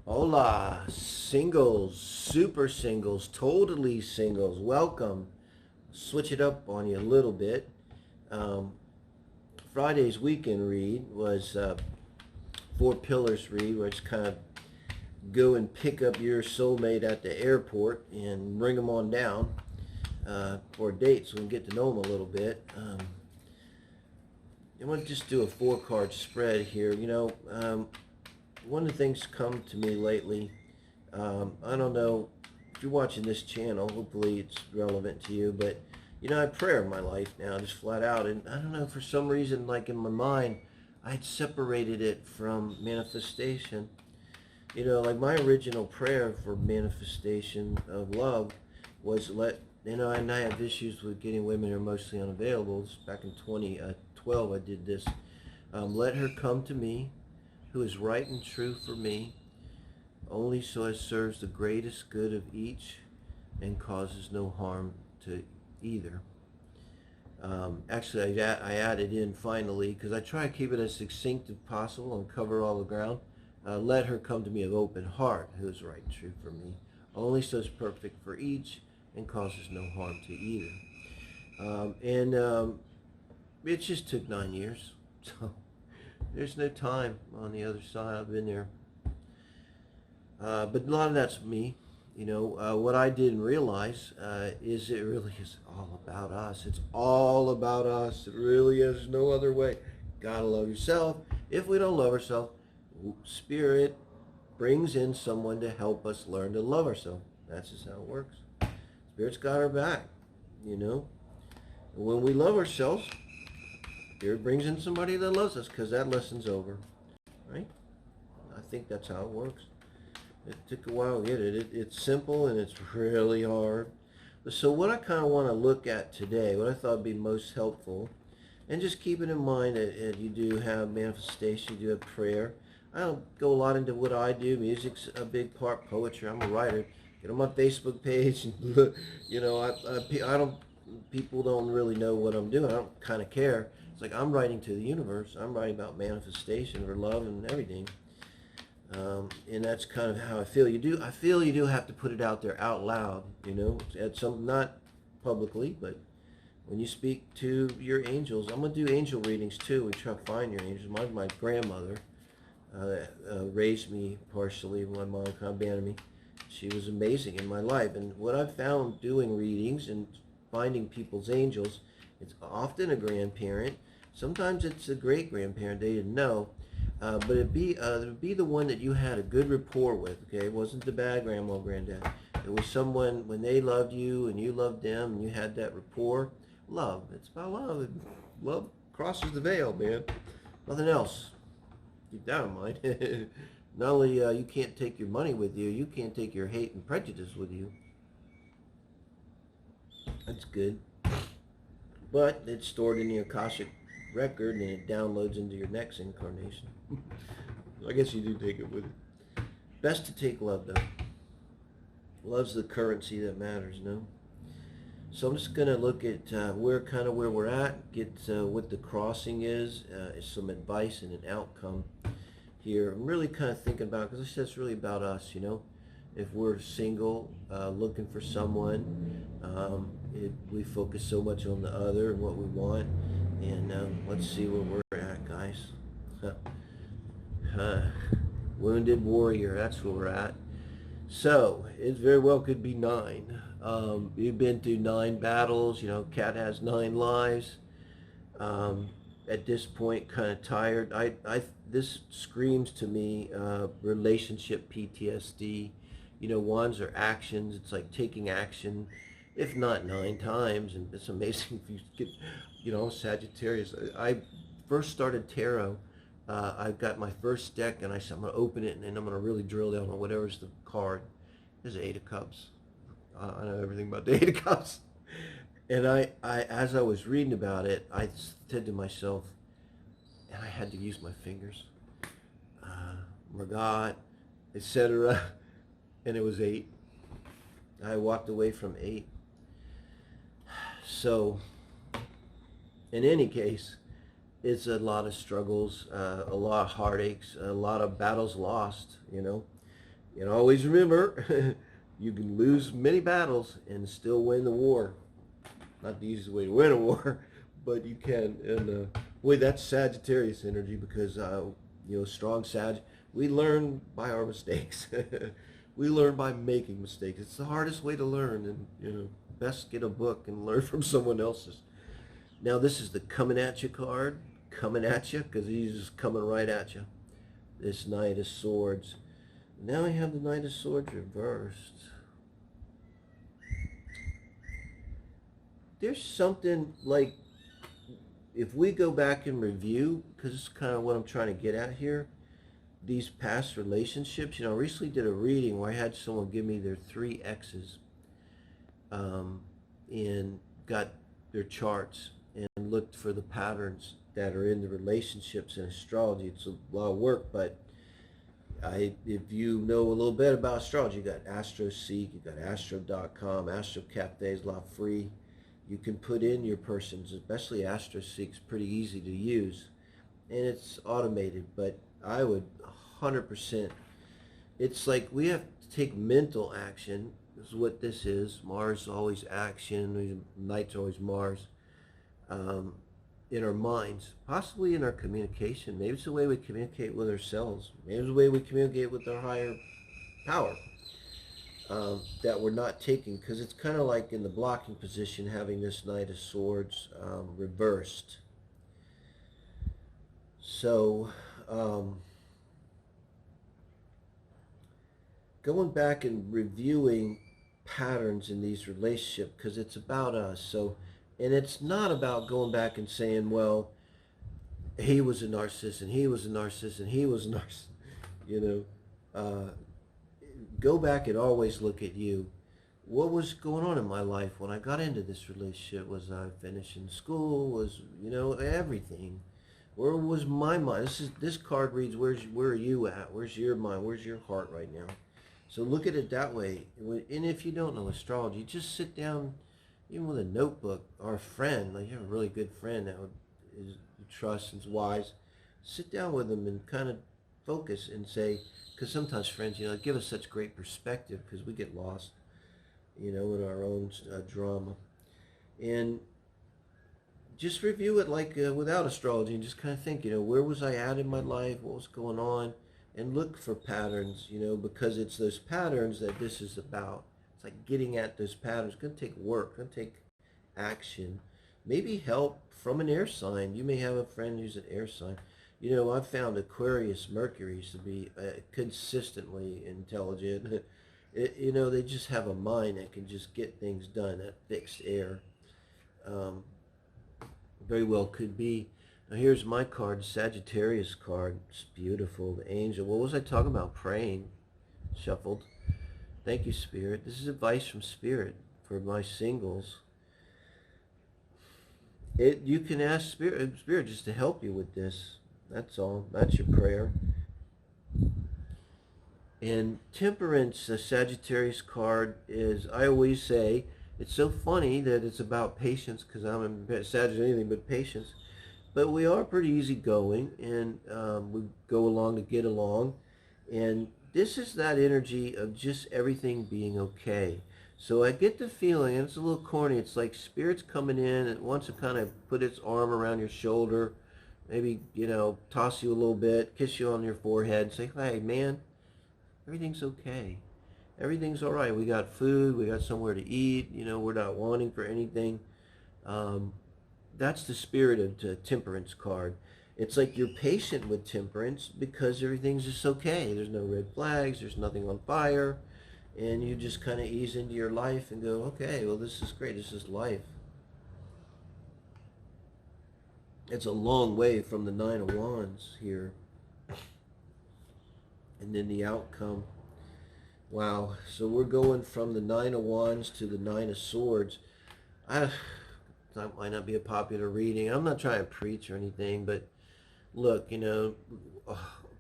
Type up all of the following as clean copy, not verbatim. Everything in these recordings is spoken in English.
Hola, singles, super singles, totally singles. Welcome. Switch it up on you a little bit. Um, Friday's weekend read was Four Pillars read, where it's kind of go and pick up your soulmate at the airport and bring them on down for a date so we can get to know them a little bit. I want to just do a 4-card spread here. One of the things come to me lately, I don't know if you're watching this channel, hopefully it's relevant to you, but I have prayer in my life now, just flat out, and I don't know, for some reason, like in my mind, I'd separated it from manifestation. Like my original prayer for manifestation of love was and I have issues with getting women who are mostly unavailable. Back in 2012 I did this. Let her come to me who is right and true for me, only so it serves the greatest good of each and causes no harm to either. Actually, I added in finally, because I try to keep it as succinct as possible and cover all the ground. Let her come to me of open heart, who is right and true for me, only so it's perfect for each and causes no harm to either. It just took 9 years, so there's no time on the other side. I've been there. But a lot of that's me. What I didn't realize is it really is all about us. It's all about us. It really is no other way. Gotta love yourself. If we don't love ourselves, Spirit brings in someone to help us learn to love ourselves. That's just how it works. Spirit's got our back, And when we love ourselves, Spirit brings in somebody that loves us, because that lesson's over, right? I think that's how it works. It took a while to get it. It's simple and it's really hard. So what I kind of want to look at today, what I thought would be most helpful, and just keeping in mind that you do have manifestation, you do have prayer. I don't go a lot into what I do. Music's a big part. Poetry. I'm a writer. Get on my Facebook page and look. I don't. People don't really know what I'm doing. I don't kind of care. It's like I'm writing to the universe. I'm writing about manifestation or love and everything. And that's kind of how I feel. I feel you do have to put it out there out loud. At some, not publicly, but when you speak to your angels. I'm gonna do angel readings too. We try to find your angels. My grandmother raised me partially. My mom kind of abandoned me. She was amazing in my life. And what I've found doing readings and finding people's angels, it's often a grandparent. Sometimes it's a great-grandparent they didn't know. But it'd be the one that you had a good rapport with, okay? It wasn't the bad grandma or granddad. It was someone, when they loved you and you loved them and you had that rapport. Love. It's about love. Love crosses the veil, man. Nothing else. Keep that in mind. Not only you can't take your money with you, you can't take your hate and prejudice with you. That's good. But it's stored in the Akashic record and it downloads into your next incarnation. I guess you do take it with you. Best to take love, though. Love's the currency that matters, no? So I'm just going to look at where we're at, get what the crossing is some advice and an outcome here. I'm really kind of thinking about, because I said it's really about us, If we're single, looking for someone, we focus so much on the other and what we want. And let's see where we're at, guys. Wounded warrior, that's where we're at. So, it very well could be 9. You've been through 9 battles. Cat has 9 lives. At this point, kind of tired. This screams to me relationship PTSD. Wands are actions. It's like taking action, if not 9 times. And it's amazing if you get, Sagittarius. I first started tarot. I got my first deck, and I said, I'm going to open it, and then I'm going to really drill down on whatever's the card. There's the 8 of Cups. I know everything about the 8 of Cups. And I as I was reading about it, I said to myself, and I had to use my fingers, Margot, etc., and it was 8. I walked away from 8. So, in any case, it's a lot of struggles, a lot of heartaches, a lot of battles lost, And always remember, you can lose many battles and still win the war. Not the easiest way to win a war, but you can. And boy, that's Sagittarius energy because strong Sag. We learn by our mistakes. We learn by making mistakes. It's the hardest way to learn, and best get a book and learn from someone else's. Now this is the coming at you card, coming at you because he's just coming right at you. This Knight of Swords. Now I have the Knight of Swords reversed. There's something like, if we go back and review, because it's kind of what I'm trying to get at here, these past relationships. I recently did a reading where I had someone give me their 3 exes and got their charts and looked for the patterns that are in the relationships in astrology. It's a lot of work, but if you know a little bit about astrology, you got AstroSeek, you got Astro.com, AstroCafe is a lot free. You can put in your persons, especially AstroSeek's pretty easy to use, and it's automated, but I would 100%, it's like we have to take mental action. This is what this is. Mars is always action, Knight's always Mars, in our minds, possibly in our communication. Maybe it's the way we communicate with ourselves. Maybe it's the way we communicate with our higher power. That we're not taking, because it's kind of like in the blocking position having this Knight of Swords reversed. So going back and reviewing patterns in these relationships, because it's about us. So, and it's not about going back and saying, well, he was a narcissist and he was a narcissist and he was a narcissist. Go back and always look at you. What was going on in my life when I got into this relationship? Was I finishing school? Was, everything? Where was my mind? This card reads, where are you at? Where's your mind? Where's your heart right now? So look at it that way. And if you don't know astrology, just sit down, even with a notebook, or a friend, like you have a really good friend that you trust and is wise. Sit down with them and kind of focus and say, because sometimes friends, give us such great perspective because we get lost, in our own drama. And just review it like without astrology and just kind of think, where was I at in my life? What was going on? And look for patterns, because it's those patterns that this is about. It's like getting at those patterns. It's going to take work, it's going to take action. Maybe help from an air sign. You may have a friend who's an air sign. I've found Aquarius Mercuries to be consistently intelligent. They just have a mind that can just get things done, that fixed air. Very well could be. Now here's my card, Sagittarius card. It's beautiful, the angel. What was I talking about? Praying. Shuffled. Thank you, Spirit. This is advice from Spirit for my singles. You can ask Spirit just to help you with this. That's all. That's your prayer. And Temperance, the Sagittarius card, is, I always say, it's so funny that it's about patience, because I'm a Sagittarius, anything but patience. But we are pretty easygoing, and we go along to get along. And this is that energy of just everything being okay. So I get the feeling, and it's a little corny, it's like Spirit's coming in and wants to kind of put its arm around your shoulder, maybe, toss you a little bit, kiss you on your forehead, and say, hey, man, everything's okay. Everything's all right. We got food. We got somewhere to eat. We're not wanting for anything. That's the spirit of the Temperance card. It's like you're patient with Temperance because everything's just okay. There's no red flags. There's nothing on fire. And you just kind of ease into your life and go, okay, well, this is great. This is life. It's a long way from the Nine of Wands here. And then the outcome. Wow. So we're going from the Nine of Wands to the Nine of Swords. That might not be a popular reading. I'm not trying to preach or anything, but look,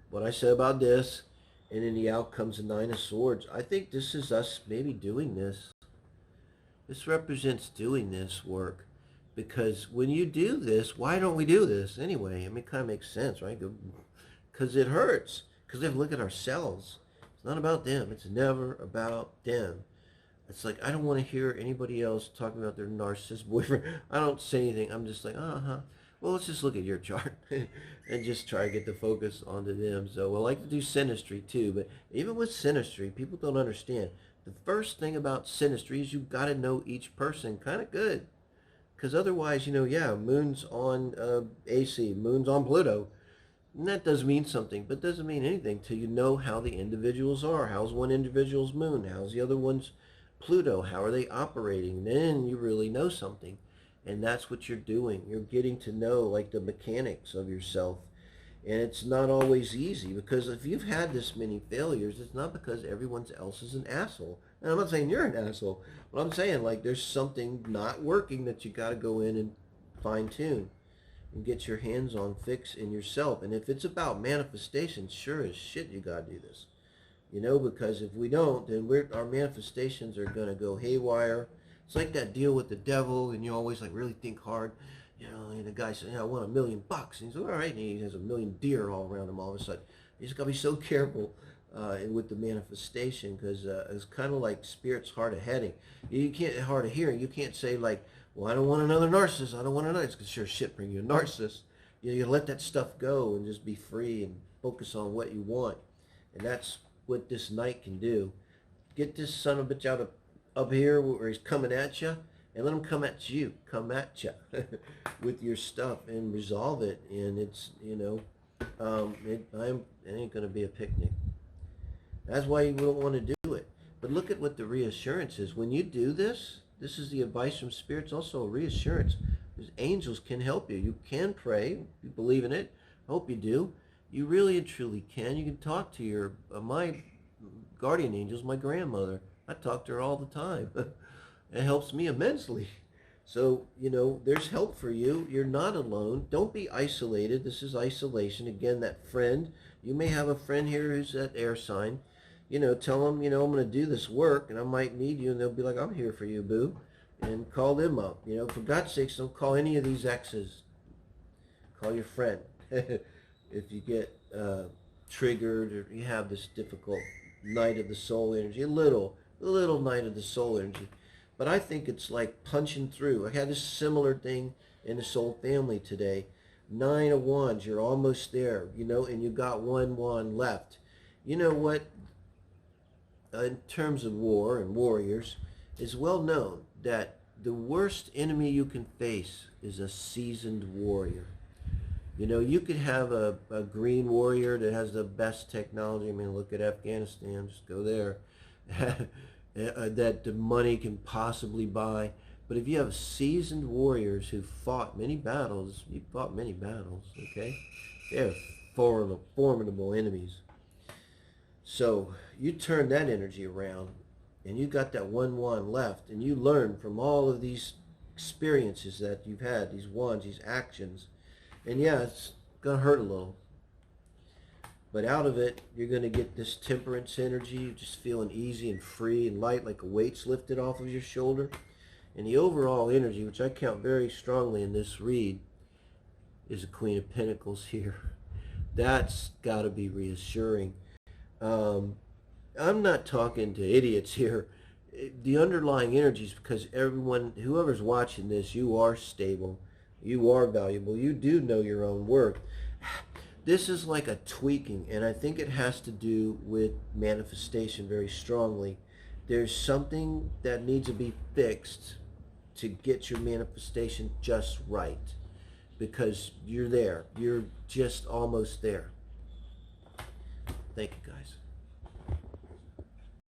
what I said about this, and then the outcome's the Nine of Swords. I think this is us maybe doing this. This represents doing this work. Because when you do this, why don't we do this anyway? It kind of makes sense, right? Because it hurts. Because we have to look at ourselves. It's not about them. It's never about them. It's like, I don't want to hear anybody else talking about their narcissist boyfriend. I don't say anything. I'm just like, uh-huh. Well, let's just look at your chart and just try to get the focus onto them. So I like to do Synastry too, but even with Synastry, people don't understand. The first thing about Synastry is you've got to know each person kind of good. Because otherwise, yeah, moon's on AC, moon's on Pluto. And that does mean something, but doesn't mean anything till you know how the individuals are. How's one individual's moon? How's the other one's Pluto? How are they operating? Then you really know something. And that's what you're doing. You're getting to know like the mechanics of yourself. And it's not always easy, because if you've had this many failures, it's not because everyone else is an asshole. And I'm not saying you're an asshole, but I'm saying like there's something not working that you got to go in and fine tune and get your hands on, fix in yourself. And if it's about manifestation, sure as shit you got to do this. Because if we don't, then our manifestations are going to go haywire. It's like that deal with the devil, and you always like really think hard. And the guy says, I want $1 million. And he's all right, and he has 1 million deer all around him all of a sudden. You just got to be so careful with the manifestation, because it's kind of like spirit's hard of heading. You can't, hard of hearing. You can't say like, well, I don't want another narcissist. I don't want another. It's because sure shit bring you a narcissist. You let that stuff go and just be free and focus on what you want. And that's what this night can do. Get this son of a bitch up here where he's coming at you, and let him come at you. Come at you with your stuff and resolve it. And it's, it ain't going to be a picnic. That's why you don't want to do it. But look at what the reassurance is. When you do this, this is the advice from spirits, also a reassurance. Because angels can help you. You can pray. You believe in it. I hope you do. You really and truly can. You can talk to my guardian angels, my grandmother. I talk to her all the time. It helps me immensely. So, there's help for you. You're not alone. Don't be isolated. This is isolation. Again, that friend. You may have a friend here who's that air sign. Tell them, I'm going to do this work and I might need you. And they'll be like, I'm here for you, boo. And call them up. For God's sakes, don't call any of these exes. Call your friend. If you get triggered or you have this difficult night of the soul energy, a little night of the soul energy. But I think it's like punching through. I had this similar thing in the soul family today. 9 of Wands, you're almost there, and you got 1 wand left. You know what? In terms of war and warriors, it's well known that the worst enemy you can face is a seasoned warrior. You could have a green warrior that has the best technology. I mean, look at Afghanistan, just go there. That the money can possibly buy. But if you have seasoned warriors who fought many battles, okay? They're formidable enemies. So you turn that energy around, and you got that 1 wand left, and you learn from all of these experiences that you've had, these wands, these actions. And yeah, it's going to hurt a little. But out of it, you're going to get this temperance energy, just feeling easy and free and light, like a weight's lifted off of your shoulder. And the overall energy, which I count very strongly in this read, is a Queen of Pentacles here. That's got to be reassuring. I'm not talking to idiots here. The underlying energies, because whoever's watching this, you are stable. You are valuable. You do know your own worth. This is like a tweaking, and I think it has to do with manifestation very strongly. There's something that needs to be fixed to get your manifestation just right, because you're there. You're just almost there. Thank you, guys.